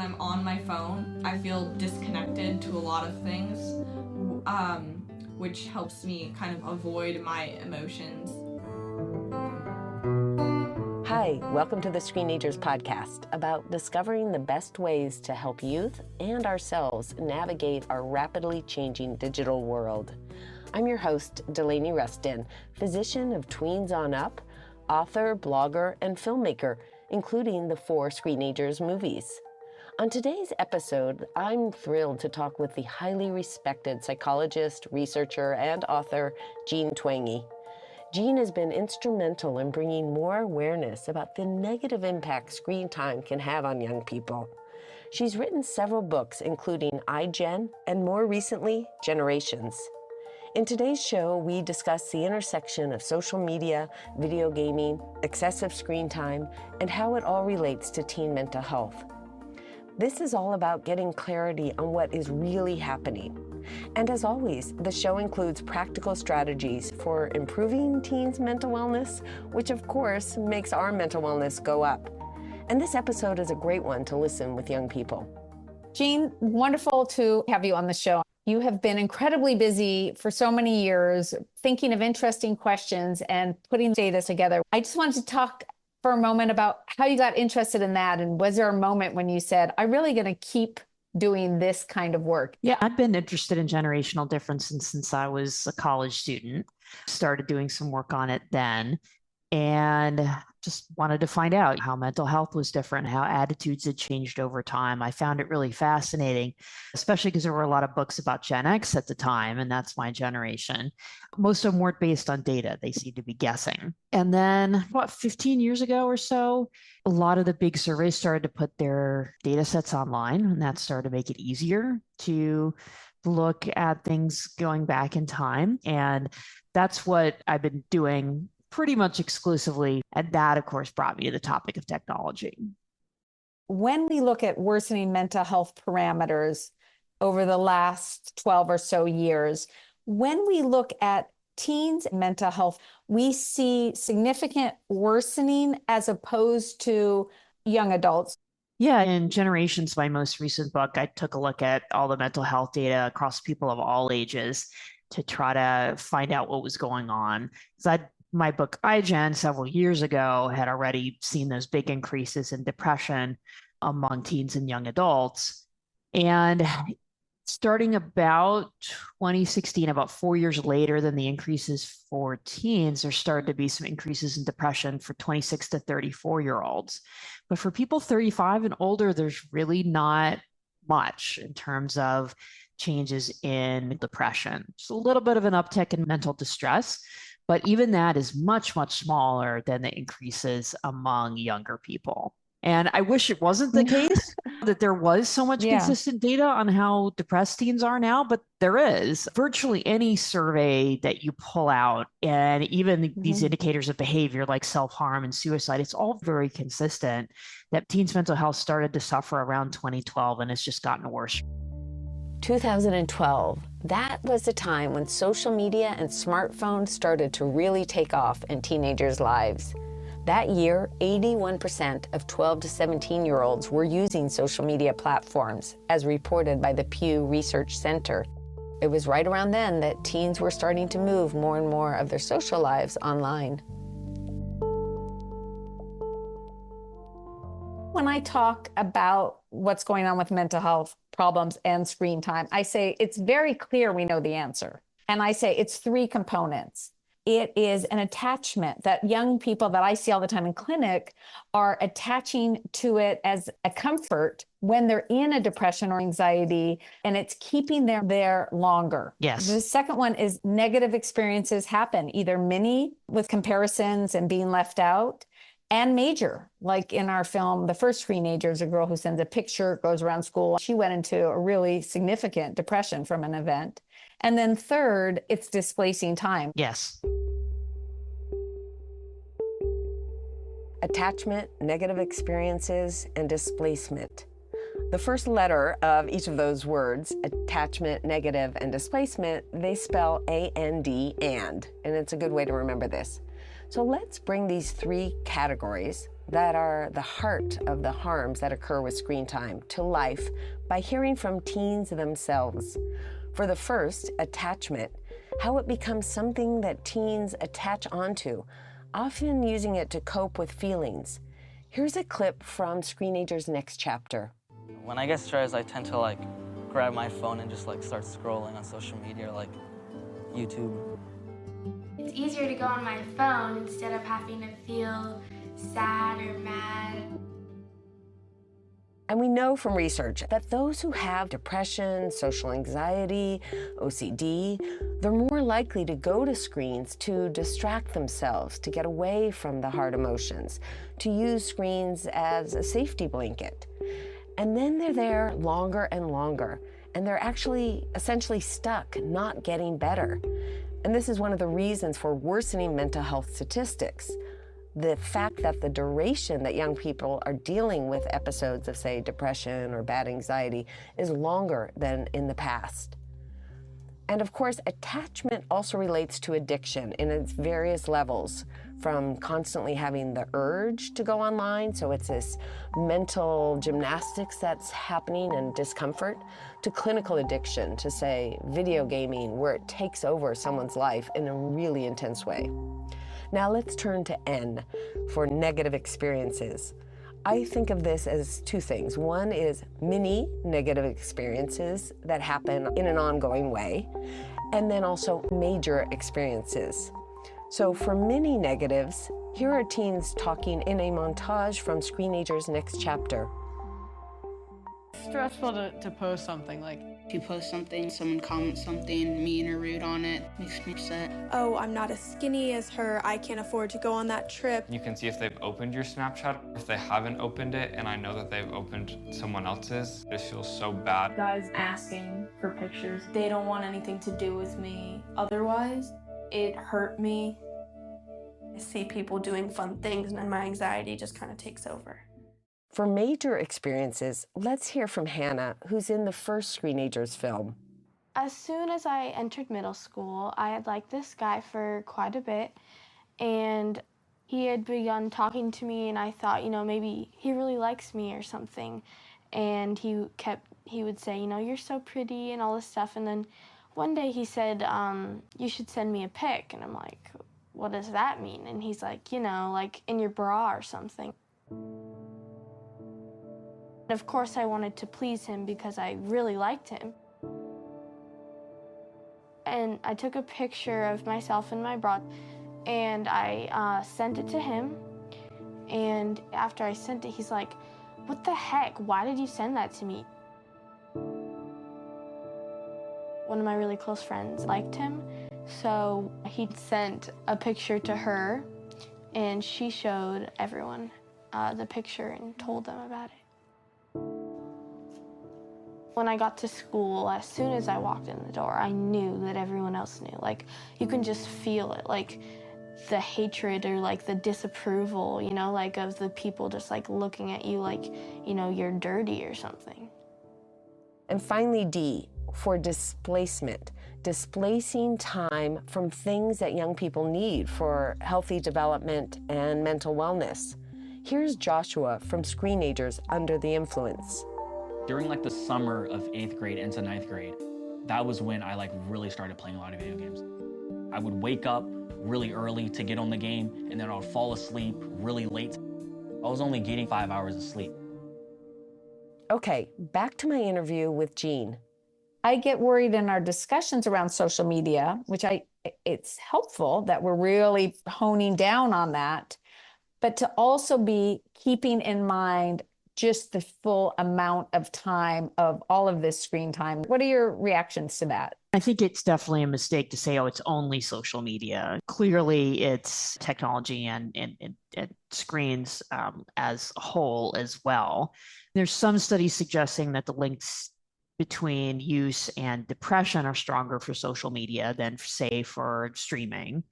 I'm on my phone, I feel disconnected to a lot of things, which helps me kind of avoid my emotions. Hi, welcome to the Screenagers podcast about discovering the best ways to help youth and ourselves navigate our rapidly changing digital world. I'm your host, Delaney Rustin, physician of tweens on up, author, blogger, and filmmaker, including the 4 Screenagers movies. On today's episode, I'm thrilled to talk with the highly respected psychologist, researcher, and author, Jean Twenge. Jean has been instrumental in bringing more awareness about the negative impact screen time can have on young people. She's written several books, including iGen and more recently, Generations. In today's show, we discuss the intersection of social media, video gaming, excessive screen time, and how it all relates to teen mental health. This is all about getting clarity on what is really happening. And as always, the show includes practical strategies for improving teens' mental wellness, which of course makes our mental wellness go up. And this episode is a great one to listen with young people. Jean, wonderful to have you on the show. You have been incredibly busy for so many years, thinking of interesting questions and putting data together. I just wanted to talk for a moment about how you got interested in that. And was there a moment when you said, I'm really going to keep doing this kind of work? Yeah, I've been interested in generational differences since I was a college student. Started doing some work on it then, and just wanted to find out how mental health was different, how attitudes had changed over time. I found it really fascinating, especially because there were a lot of books about Gen X at the time, and that's my generation. Most of them weren't based on data. They seemed to be guessing. And then, 15 years ago or so, a lot of the big surveys started to put their data sets online, and that started to make it easier to look at things going back in time. And that's what I've been doing pretty much exclusively. And that, of course, brought me to the topic of technology. When we look at worsening mental health parameters over the last 12 or so years, when we look at teens' mental health, we see significant worsening as opposed to young adults. Yeah, in Generations, my most recent book, I took a look at all the mental health data across people of all ages to try to find out what was going on. My book, iGen, several years ago, had already seen those big increases in depression among teens and young adults. And starting about 2016, about 4 years later than the increases for teens, there started to be some increases in depression for 26 to 34-year-olds. But for people 35 and older, there's really not much in terms of changes in depression. Just a little bit of an uptick in mental distress. But even that is much, much smaller than the increases among younger people. And I wish it wasn't the case that there was so much consistent data on how depressed teens are now, but there is. Virtually any survey that you pull out, and even these indicators of behavior like self-harm and suicide, it's all very consistent that teens' mental health started to suffer around 2012, and it's just gotten worse. 2012, that was the time when social media and smartphones started to really take off in teenagers' lives. That year, 81% of 12 to 17-year-olds were using social media platforms, as reported by the Pew Research Center. It was right around then that teens were starting to move more and more of their social lives online. When I talk about what's going on with mental health problems and screen time, I say it's very clear we know the answer. And I say it's 3 components. It is an attachment that young people that I see all the time in clinic are attaching to it as a comfort when they're in a depression or anxiety, and it's keeping them there longer. Yes. The second one is negative experiences happen, either mini with comparisons and being left out, and major, like in our film, The First Screenagers, a girl who sends a picture, goes around school. She went into a really significant depression from an event. And then third, it's displacing time. Yes. Attachment, negative experiences, and displacement. The first letter of each of those words, attachment, negative, and displacement, they spell A-N-D, and it's a good way to remember this. So let's bring these 3 categories, that are the heart of the harms that occur with screen time to life by hearing from teens themselves. For the first, attachment, how it becomes something that teens attach onto, often using it to cope with feelings. Here's a clip from Screenager's next chapter. When I get stressed, I tend to grab my phone and just start scrolling on social media, like YouTube. It's easier to go on my phone instead of having to feel sad or mad. And we know from research that those who have depression, social anxiety, OCD, they're more likely to go to screens to distract themselves, to get away from the hard emotions, to use screens as a safety blanket. And then they're there longer and longer, and they're actually essentially stuck, not getting better. And this is one of the reasons for worsening mental health statistics. The fact that the duration that young people are dealing with episodes of, say, depression or bad anxiety is longer than in the past. And of course, attachment also relates to addiction in its various levels, from constantly having the urge to go online, so it's this mental gymnastics that's happening and discomfort, to clinical addiction, to say video gaming, where it takes over someone's life in a really intense way. Now let's turn to N for negative experiences. I think of this as two things. One is mini negative experiences that happen in an ongoing way, and then also major experiences. So for mini negatives, here are teens talking in a montage from Screenager's next chapter. Stressful to post something like. If you post something, someone comments something mean or rude on it, makes me upset. Oh, I'm not as skinny as her, I can't afford to go on that trip. You can see if they've opened your Snapchat, if they haven't opened it, and I know that they've opened someone else's. It just feels so bad. Guys asking for pictures, they don't want anything to do with me. Otherwise, it hurt me. I see people doing fun things and then my anxiety just kind of takes over. For major experiences, let's hear from Hannah, who's in the first Screenagers film. As soon as I entered middle school, I had liked this guy for quite a bit, and he had begun talking to me, and I thought, maybe he really likes me or something. And he would say, you're so pretty and all this stuff. And then one day he said, you should send me a pic. And I'm like, what does that mean? And he's like, like in your bra or something. Of course, I wanted to please him because I really liked him. And I took a picture of myself in my bra, and I sent it to him. And after I sent it, he's like, what the heck? Why did you send that to me? One of my really close friends liked him, so he sent a picture to her, and she showed everyone the picture and told them about it. When I got to school, as soon as I walked in the door, I knew that everyone else knew. Like, you can just feel it, like the hatred or like the disapproval, like of the people just like looking at you like, you're dirty or something. And finally, D, for displacement, displacing time from things that young people need for healthy development and mental wellness. Here's Joshua from Screenagers Under the Influence. During the summer of 8th grade into 9th grade, that was when I really started playing a lot of video games. I would wake up really early to get on the game, and then I would fall asleep really late. I was only getting 5 hours of sleep. Okay, back to my interview with Jean. I get worried in our discussions around social media, which it's helpful that we're really honing down on that, but to also be keeping in mind just the full amount of time of all of this screen time. What are your reactions to that? I think it's definitely a mistake to say, it's only social media. Clearly, it's technology and screens as a whole as well. There's some studies suggesting that the links between use and depression are stronger for social media than, say, for streaming.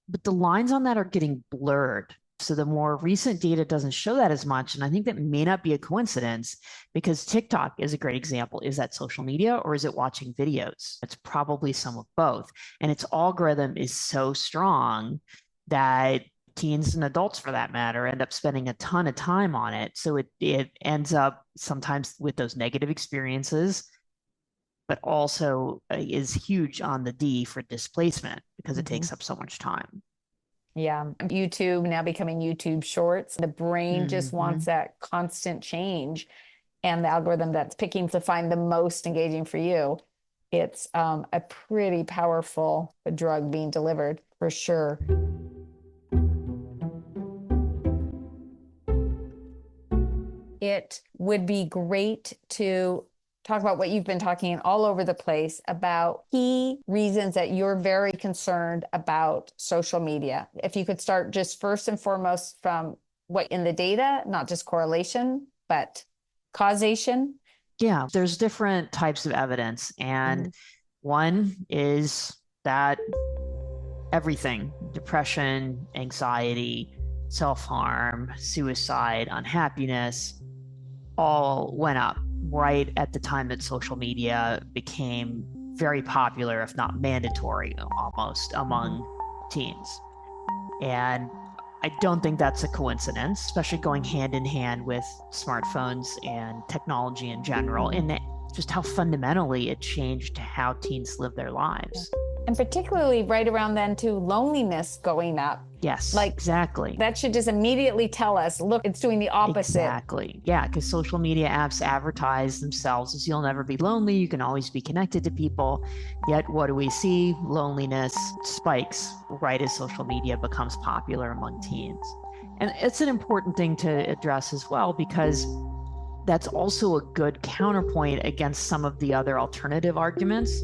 But the lines on that are getting blurred. So the more recent data doesn't show that as much. And I think that may not be a coincidence, because TikTok is a great example. Is that social media or is it watching videos? It's probably some of both. And its algorithm is so strong that teens and adults for that matter end up spending a ton of time on it. So it ends up sometimes with those negative experiences, but also is huge on the D for displacement because it takes up so much time. Yeah. YouTube now becoming YouTube Shorts. The brain just wants that constant change, and the algorithm that's picking to find the most engaging for you. It's a pretty powerful drug being delivered for sure. It would be great to talk about what you've been talking all over the place about key reasons that you're very concerned about social media. If you could start just first and foremost from what in the data, not just correlation, but causation. Yeah, there's different types of evidence. And one is that everything, depression, anxiety, self-harm, suicide, unhappiness, all went up right at the time that social media became very popular, if not mandatory almost among teens. And I don't think that's a coincidence, especially going hand in hand with smartphones and technology in general, and just how fundamentally it changed how teens live their lives. And particularly right around then too, loneliness going up. Yes, exactly. That should just immediately tell us, look, it's doing the opposite. Exactly. Yeah, because social media apps advertise themselves as you'll never be lonely. You can always be connected to people. Yet what do we see? Loneliness spikes right as social media becomes popular among teens. And it's an important thing to address as well, because that's also a good counterpoint against some of the other alternative arguments.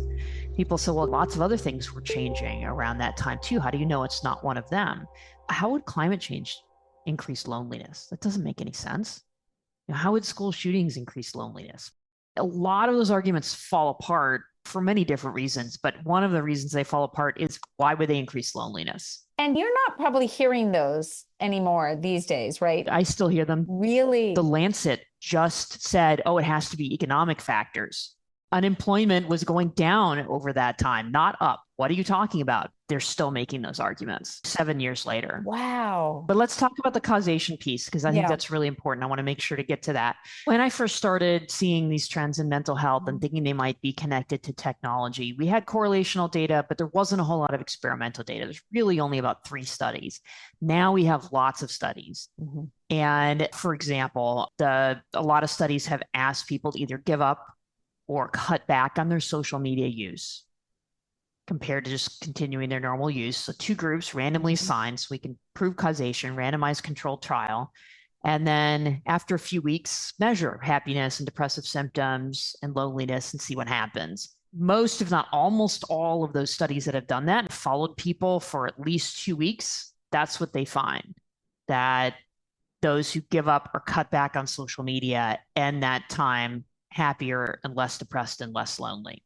People say, well, lots of other things were changing around that time too. How do you know it's not one of them? How would climate change increase loneliness? That doesn't make any sense. How would school shootings increase loneliness? A lot of those arguments fall apart for many different reasons, but one of the reasons they fall apart is why would they increase loneliness? And you're not probably hearing those anymore these days, right? I still hear them. Really? The Lancet just said, oh, it has to be economic factors. Unemployment was going down over that time, not up. What are you talking about? They're still making those arguments 7 years later. Wow. But let's talk about the causation piece, because I think that's really important. I want to make sure to get to that. When I first started seeing these trends in mental health and thinking they might be connected to technology, we had correlational data, but there wasn't a whole lot of experimental data. There's really only about 3 studies. Now we have lots of studies. And for example, a lot of studies have asked people to either give up or cut back on their social media use compared to just continuing their normal use. So 2 groups randomly assigned so we can prove causation, randomized controlled trial. And then after a few weeks, measure happiness and depressive symptoms and loneliness and see what happens. Most, if not almost all of those studies that have done that followed people for at least 2 weeks. That's what they find, that those who give up or cut back on social media end that time happier and less depressed and less lonely.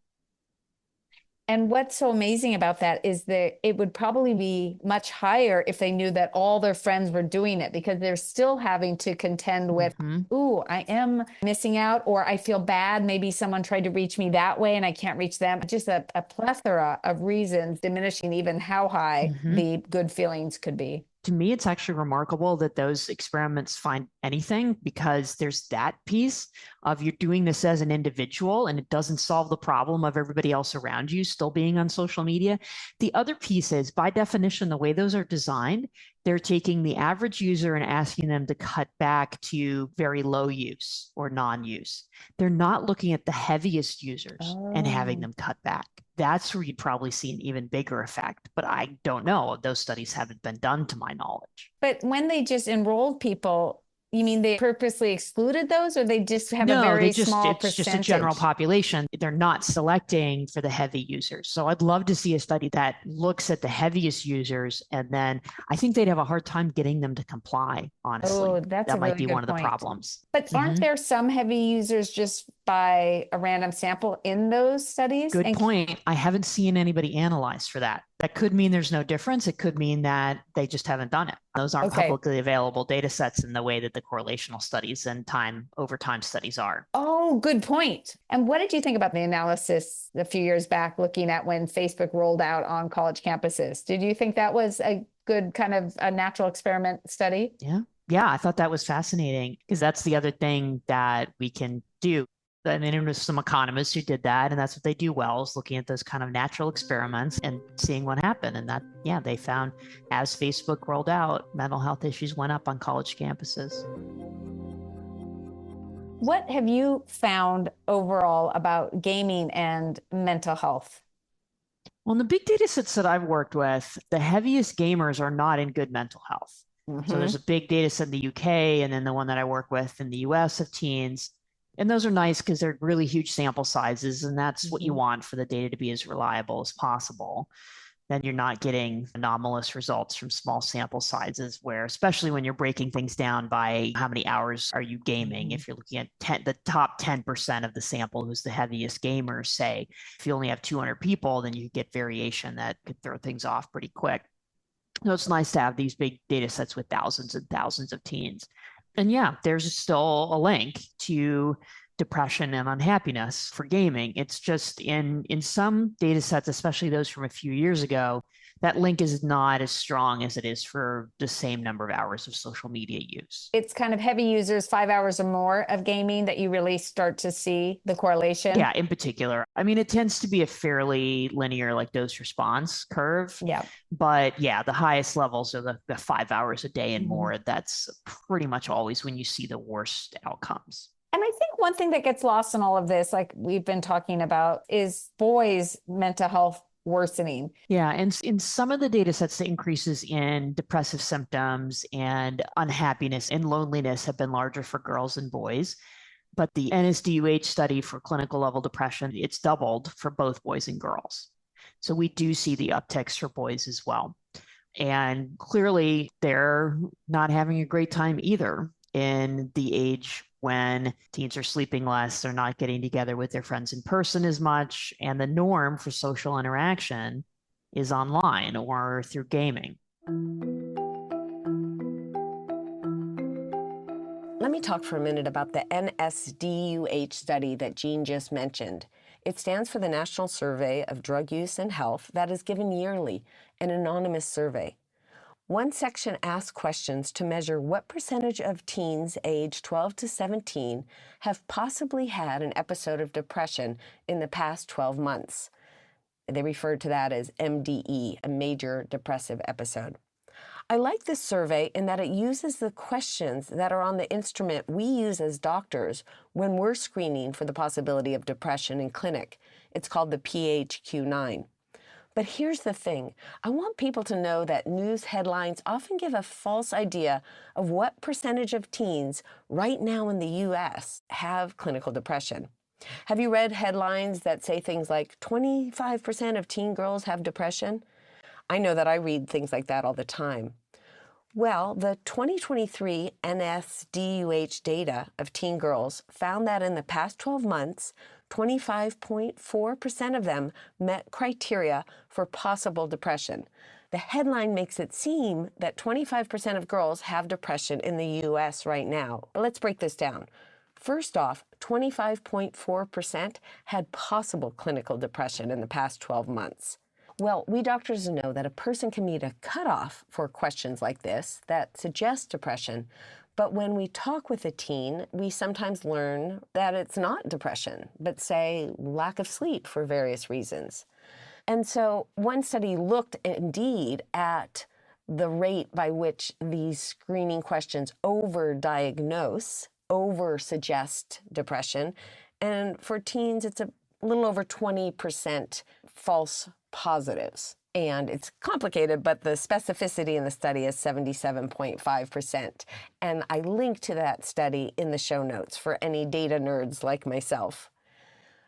And what's so amazing about that is that it would probably be much higher if they knew that all their friends were doing it, because they're still having to contend with, ooh, I am missing out, or I feel bad. Maybe someone tried to reach me that way and I can't reach them. Just a plethora of reasons diminishing even how high the good feelings could be. To me, it's actually remarkable that those experiments find anything, because there's that piece of you're doing this as an individual and it doesn't solve the problem of everybody else around you still being on social media. The other piece is, by definition, the way those are designed, they're taking the average user and asking them to cut back to very low use or non-use. They're not looking at the heaviest users and having them cut back. That's where you'd probably see an even bigger effect. But I don't know. Those studies haven't been done to my knowledge. But when they just enrolled people, you mean they purposely excluded those, or they just have a very small percentage? No, it's just a general population. They're not selecting for the heavy users. So I'd love to see a study that looks at the heaviest users, and then I think they'd have a hard time getting them to comply, honestly. Oh, that might be one of the problems. But aren't there some heavy users just by a random sample in those studies? Good point. I haven't seen anybody analyze for that. That could mean there's no difference. It could mean that they just haven't done it. Those aren't publicly available data sets in the way that the correlational studies and time over time studies are. Oh, good point. And what did you think about the analysis a few years back looking at when Facebook rolled out on college campuses? Did you think that was a good kind of a natural experiment study. Yeah. Yeah. I thought that was fascinating because that's the other thing that we can do. And then there was some economists who did that, and that's what they do well, is looking at those kind of natural experiments and seeing what happened. And that, yeah, they found as Facebook rolled out, mental health issues went up on college campuses. What have you found overall about gaming and mental health? Well, in the big data sets that I've worked with, the heaviest gamers are not in good mental health. So there's a big data set in the UK, and then the one that I work with in the US of teens. And those are nice because they're really huge sample sizes, and that's what you want for the data to be as reliable as possible. Then you're not getting anomalous results from small sample sizes where, especially when you're breaking things down by how many hours are you gaming. If you're looking at the top 10% of the sample, who's the heaviest gamers, say, if you only have 200 people, then you get variation that could throw things off pretty quick. So it's nice to have these big data sets with thousands and thousands of teens. And yeah, there's still a link to depression and unhappiness for gaming. It's just in some data sets, especially those from a few years ago, that link is not as strong as it is for the same number of hours of social media use. It's kind of heavy users, 5 hours or more of gaming, that you really start to see the correlation. Yeah, in particular. I mean, it tends to be a fairly linear, like dose response curve. Yeah. But yeah, the highest levels are the 5 hours a day and more. That's pretty much always when you see the worst outcomes. And I think one thing that gets lost in all of this, like we've been talking about, is boys' mental health worsening. Yeah, and in some of the data sets, the increases in depressive symptoms and unhappiness and loneliness have been larger for girls and boys. But the NSDUH study for clinical level depression, it's doubled for both boys and girls. So we do see the upticks for boys as well. And clearly, they're not having a great time either in the age when teens are sleeping less, they're not getting together with their friends in person as much, and the norm for social interaction is online or through gaming. Let me talk for a minute about the NSDUH study that Jean just mentioned. It stands for the National Survey of Drug Use and Health that is given yearly, an anonymous survey. One section asks questions to measure what percentage of teens aged 12 to 17 have possibly had an episode of depression in the past 12 months. They refer to that as MDE, a major depressive episode. I like this survey in that it uses the questions that are on the instrument we use as doctors when we're screening for the possibility of depression in clinic. It's called the PHQ-9. But here's the thing. I want people to know that news headlines often give a false idea of what percentage of teens right now in the U.S. have clinical depression. Have you read headlines that say things like 25% of teen girls have depression? I know that I read things like that all the time. Well, the 2023 NSDUH data of teen girls found that in the past 12 months, 25.4% of them met criteria for possible depression. The headline makes it seem that 25% of girls have depression in the U.S. right now. Let's break this down. First off, 25.4% had possible clinical depression in the past 12 months. Well, we doctors know that a person can meet a cutoff for questions like this that suggest depression. But when we talk with a teen, we sometimes learn that it's not depression, but say lack of sleep for various reasons. And so one study looked indeed at the rate by which these screening questions overdiagnose, oversuggest depression. And for teens, it's a little over 20% false positives. And it's complicated, but the specificity in the study is 77.5%. And I link to that study in the show notes for any data nerds like myself.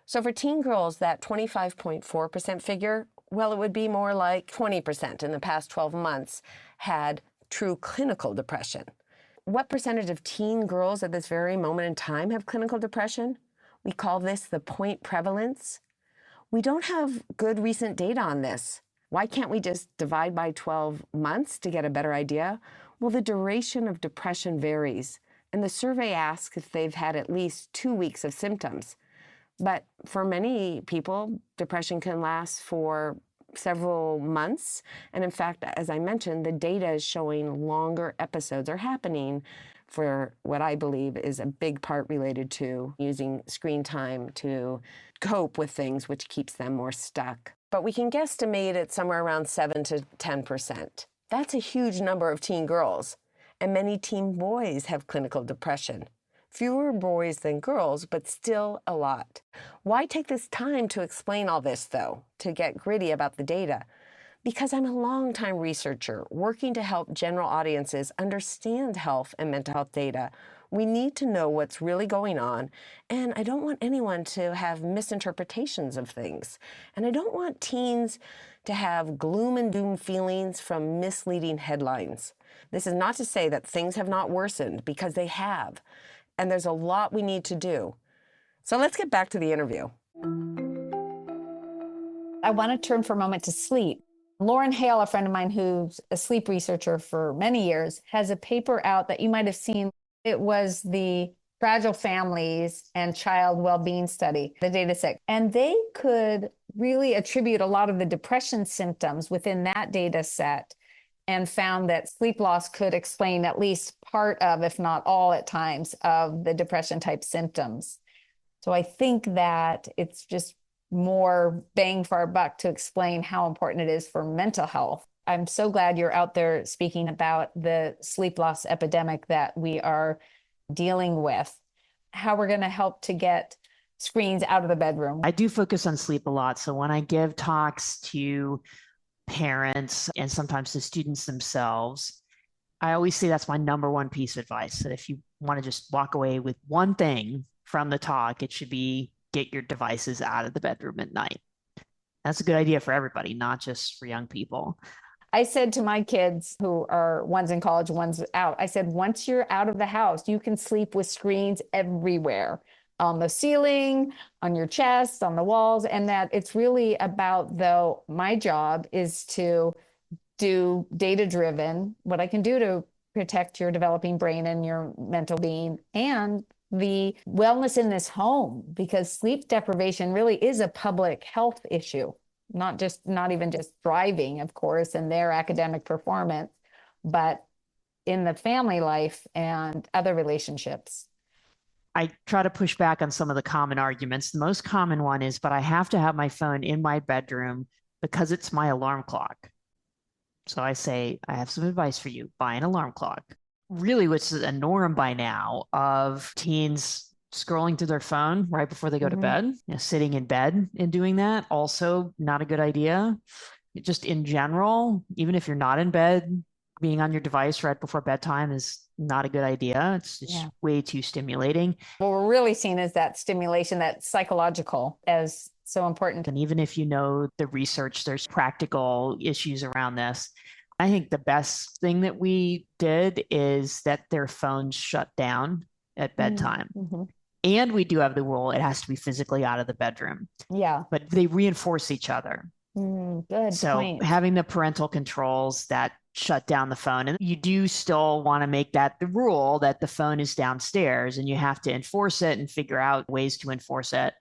So for teen girls, that 25.4% figure, well, it would be more like 20% in the past 12 months had true clinical depression. What percentage of teen girls at this very moment in time have clinical depression? We call this the point prevalence. We don't have good recent data on this. Why can't we just divide by 12 months to get a better idea? Well, the duration of depression varies, and the survey asks if they've had at least 2 weeks of symptoms. But for many people, depression can last for several months. And in fact, as I mentioned, the data is showing longer episodes are happening for what I believe is a big part related to using screen time to cope with things, which keeps them more stuck. But we can guesstimate it somewhere around 7 to 10%. That's a huge number of teen girls. And many teen boys have clinical depression. Fewer boys than girls, but still a lot. Why take this time to explain all this, though, to get gritty about the data? Because I'm a longtime researcher working to help general audiences understand health and mental health data. We need to know what's really going on, and I don't want anyone to have misinterpretations of things. And I don't want teens to have gloom and doom feelings from misleading headlines. This is not to say that things have not worsened, because they have. And there's a lot we need to do. So let's get back to the interview. I want to turn for a moment to sleep. Lauren Hale, a friend of mine who's a sleep researcher for many years, has a paper out that you might have seen. It was the Fragile Families and Child Wellbeing Study, the data set. And they could really attribute a lot of the depression symptoms within that data set and found that sleep loss could explain at least part of, if not all at times, of the depression type symptoms. So I think that it's just more bang for our buck to explain how important it is for mental health. I'm so glad you're out there speaking about the sleep loss epidemic that we are dealing with, how we're going to help to get screens out of the bedroom. I do focus on sleep a lot. So when I give talks to parents and sometimes the students themselves, I always say that's my number one piece of advice, that if you want to just walk away with one thing from the talk, it should be get your devices out of the bedroom at night. That's a good idea for everybody, not just for young people. I said to my kids, who are one's in college, one's out, I said, once you're out of the house, you can sleep with screens everywhere, on the ceiling, on your chest, on the walls. And that it's really about, though, my job is to do data-driven, what I can do to protect your developing brain and your mental being and the wellness in this home, because sleep deprivation really is a public health issue, not even just thriving, of course, and their academic performance, but in the family life and other relationships. I try to push back on some of the common arguments. The most common one is, but I have to have my phone in my bedroom because it's my alarm clock. So I say, I have some advice for you. Buy an alarm clock. Really, which is a norm by now of teens scrolling through their phone right before they go to bed, sitting in bed and doing that. Also not a good idea. Just in general, even if you're not in bed, being on your device right before bedtime is not a good idea. It's way too stimulating. What we're really seeing is that stimulation, that psychological, as so important. And even if you know the research, there's practical issues around this. I think the best thing that we did is that their phones shut down at bedtime. And we do have the rule, it has to be physically out of the bedroom. Yeah. But they reinforce each other. Good So point. having the parental controls that shut down the phone, and you do still want to make that the rule that the phone is downstairs and you have to enforce it and figure out ways to enforce it.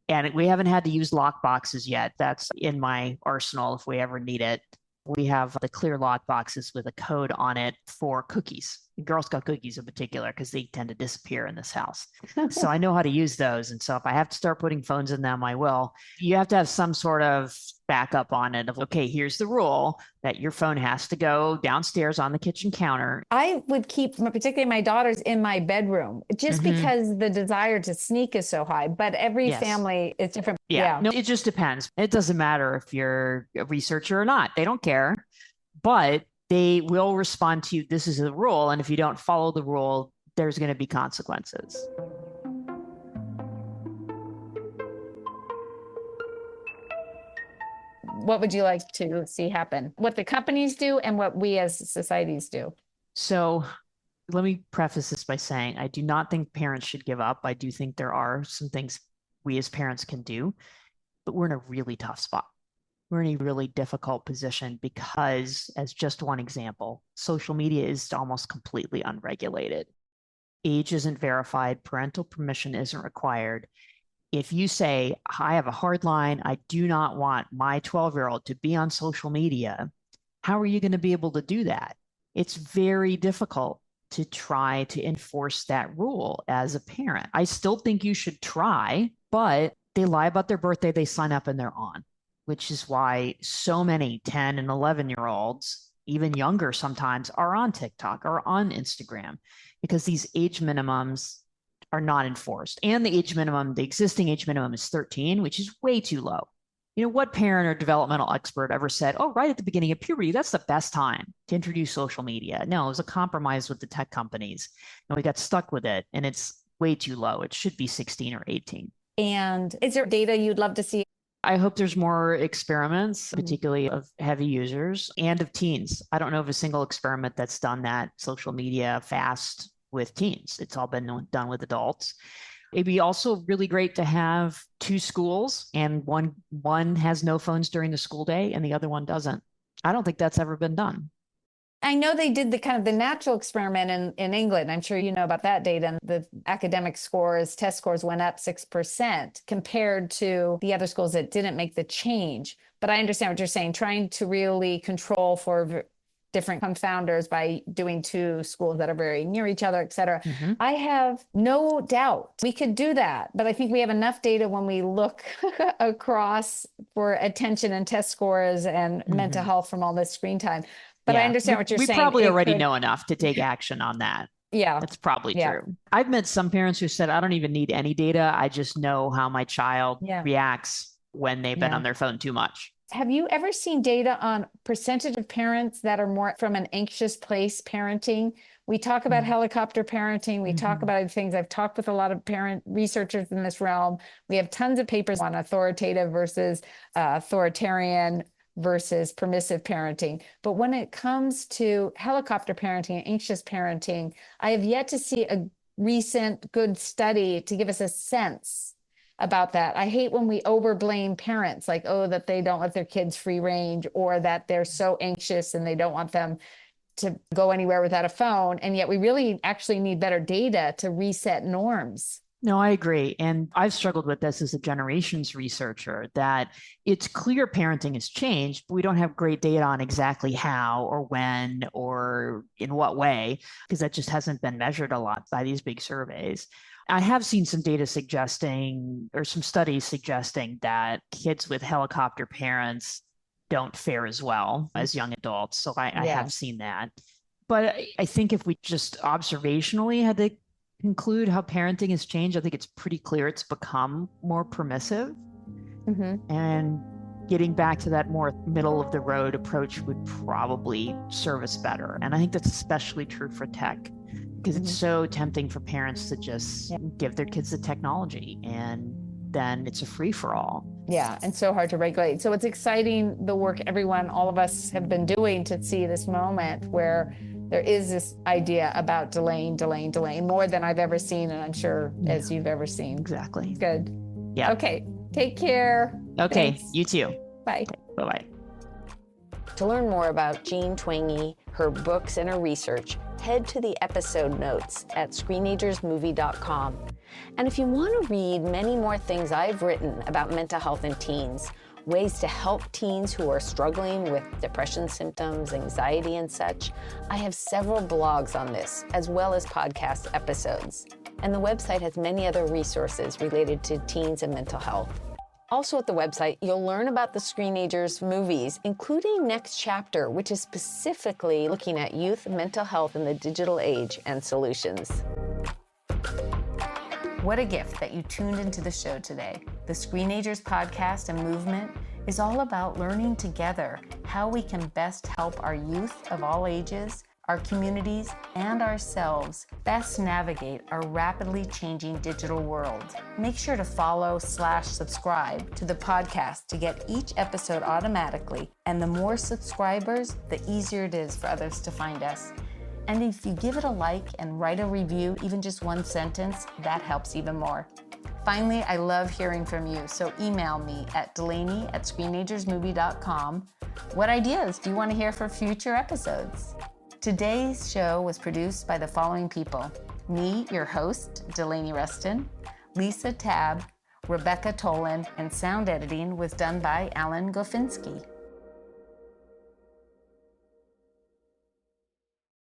And we haven't had to use lock boxes yet. That's in my arsenal if we ever need it. We have the clear lock boxes with a code on it for cookies, Girl Scout cookies in particular, because they tend to disappear in this house. So I know how to use those. And so if I have to start putting phones in them, I will. You have to have some sort of backup on it of, okay, here's the rule that your phone has to go downstairs on the kitchen counter. I would keep particularly my daughters in my bedroom just because the desire to sneak is so high, but every family is different. No, it just depends. It doesn't matter if you're a researcher or not. They don't care, but they will respond to you. This is a rule. And if you don't follow the rule, there's going to be consequences. What would you like to see happen? What the companies do and what we as societies do? So let me preface this by saying I do not think parents should give up. I do think there are some things we as parents can do, but we're in a really tough spot. We're in a really difficult position because, as just one example, social media is almost completely unregulated. Age isn't verified, parental permission isn't required, If you say, I have a hard line, I do not want my 12-year-old to be on social media, how are you going to be able to do that? It's very difficult to try to enforce that rule as a parent. I still think you should try, but they lie about their birthday, they sign up and they're on, which is why so many 10 and 11-year-olds, even younger sometimes, are on TikTok or on Instagram, because these age minimums are not enforced. And the existing age minimum is 13, which is way too low. You know, what parent or developmental expert ever said, oh, right at the beginning of puberty, that's the best time to introduce social media? No, it was a compromise with the tech companies, and we got stuck with it, and it's way too low. It should be 16 or 18. And is there data you'd love to see? I hope there's more experiments, particularly of heavy users and of teens. I don't know of a single experiment that's done that social media fast with teens. It's all been done with adults. It'd be also really great to have two schools, and one has no phones during the school day and the other one doesn't. I don't think that's ever been done. I know they did the kind of the natural experiment in England. I'm sure you know about that data. And the academic scores, test scores went up 6% compared to the other schools that didn't make the change. But I understand what you're saying, trying to really control for different confounders by doing two schools that are very near each other, et cetera. Mm-hmm. I have no doubt we could do that, but I think we have enough data when we look across for attention and test scores and mental health from all this screen time. But I understand what you're saying. We probably already know enough to take action on that. Yeah. That's probably true. I've met some parents who said, I don't even need any data. I just know how my child reacts when they've been on their phone too much. Have you ever seen data on percentage of parents that are more from an anxious place parenting? We talk about helicopter parenting. We talk about other things. I've talked with a lot of parent researchers in this realm. We have tons of papers on authoritative versus authoritarian versus permissive parenting. But when it comes to helicopter parenting and anxious parenting, I have yet to see a recent good study to give us a sense about that. I hate when we overblame parents, like, oh, that they don't let their kids free range, or that they're so anxious and they don't want them to go anywhere without a phone. And yet we really actually need better data to reset norms. No, I agree. And I've struggled with this as a generations researcher, that it's clear parenting has changed, but we don't have great data on exactly how or when or in what way, because that just hasn't been measured a lot by these big surveys. I have seen some data suggesting, or some studies suggesting, that kids with helicopter parents don't fare as well as young adults. So I have seen that. But I think if we just observationally had to conclude how parenting has changed, I think it's pretty clear it's become more permissive. And getting back to that more middle of the road approach would probably serve us better. And I think that's especially true for tech, because it's so tempting for parents to just give their kids the technology, and then it's a free-for-all. Yeah, and so hard to regulate. So it's exciting, the work all of us have been doing, to see this moment where there is this idea about delaying more than I've ever seen, and I'm sure as you've ever seen. Exactly. Good. Yeah. Okay. Take care. Okay. Thanks. You too. Bye. Bye-bye. To learn more about Jean Twenge, her books, and her research, head to the episode notes at screenagersmovie.com. And if you want to read many more things I've written about mental health in teens, ways to help teens who are struggling with depression symptoms, anxiety, and such, I have several blogs on this, as well as podcast episodes. And the website has many other resources related to teens and mental health. Also at the website, you'll learn about the Screenagers movies, including Next Chapter, which is specifically looking at youth mental health in the digital age and solutions. What a gift that you tuned into the show today. The Screenagers podcast and movement is all about learning together how we can best help our youth of all ages, our communities, and ourselves best navigate our rapidly changing digital world. Make sure to follow/subscribe to the podcast to get each episode automatically. And the more subscribers, the easier it is for others to find us. And if you give it a like and write a review, even just one sentence, that helps even more. Finally, I love hearing from you, so email me at delaney@screenagersmovie.com. What ideas do you want to hear for future episodes? Today's show was produced by the following people: me, your host, Delaney Rustin, Lisa Tabb, Rebecca Tolan, and sound editing was done by Alan Gofinski.